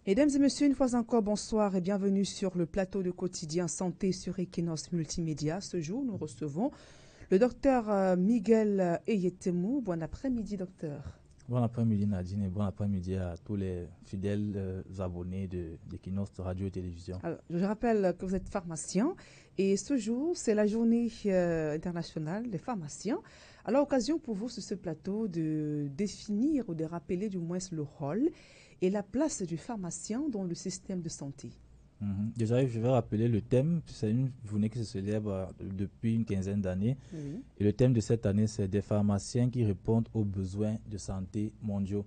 Mesdames et messieurs, une fois encore, bonsoir et bienvenue sur le plateau de quotidien santé sur Equinox Multimédia. Ce jour, nous recevons le docteur Miguel Eyetemou. Bon après-midi, docteur. Bon après-midi Nadine et bon après-midi à tous les fidèles abonnés d'Equinox Radio et Télévision. Alors, je rappelle que vous êtes pharmacien et ce jour, c'est la journée internationale des pharmaciens. Alors, occasion pour vous sur ce plateau de définir ou de rappeler du moins le rôle et la place du pharmacien dans le système de santé. Déjà, je vais rappeler le thème. C'est une journée qui se célèbre depuis une quinzaine d'années. Oui. Et le thème de cette année, c'est des pharmaciens qui répondent aux besoins de santé mondiaux.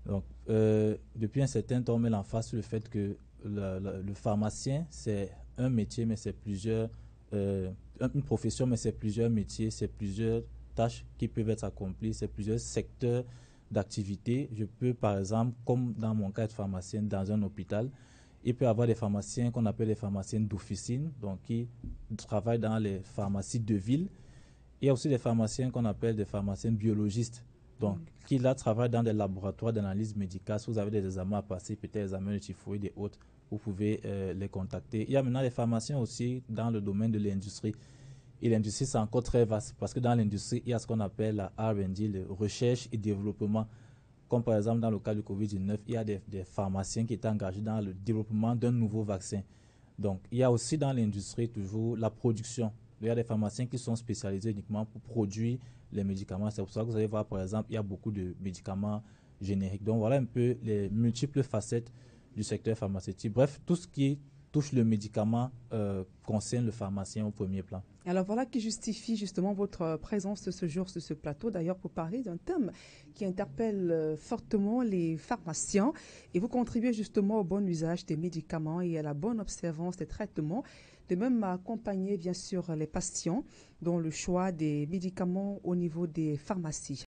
Donc, depuis un certain temps, on met l'emphase sur le fait que le pharmacien, c'est un métier, mais c'est plusieurs, une profession, mais c'est plusieurs métiers, c'est plusieurs tâches qui peuvent être accomplies, c'est plusieurs secteurs d'activité. Je peux, par exemple, comme dans mon cas de pharmacien dans un hôpital, il peut y avoir des pharmaciens qu'on appelle les pharmaciens d'officine, donc qui travaillent dans les pharmacies de ville. Il y a aussi des pharmaciens qu'on appelle des pharmaciens biologistes, donc qui là travaillent dans des laboratoires d'analyse médicale. Si vous avez des examens à passer, peut-être des examens de typhoïde et autres, vous pouvez les contacter. Il y a maintenant des pharmaciens aussi dans le domaine de l'industrie. Et l'industrie, c'est encore très vaste parce que dans l'industrie, il y a ce qu'on appelle la R&D, la recherche et développement. Comme par exemple dans le cas du Covid-19, il y a des pharmaciens qui étaient engagés dans le développement d'un nouveau vaccin. Donc, il y a aussi dans l'industrie toujours la production. Il y a des pharmaciens qui sont spécialisés uniquement pour produire les médicaments. C'est pour ça que vous allez voir, par exemple, il y a beaucoup de médicaments génériques. Donc, voilà un peu les multiples facettes du secteur pharmaceutique. Bref, tout ce qui touche le médicament concerne le pharmacien au premier plan. Alors voilà qui justifie justement votre présence ce jour sur ce plateau, d'ailleurs pour parler d'un thème qui interpelle fortement les pharmaciens et vous contribuez justement au bon usage des médicaments et à la bonne observance des traitements, de même à accompagner bien sûr les patients dans le choix des médicaments au niveau des pharmacies.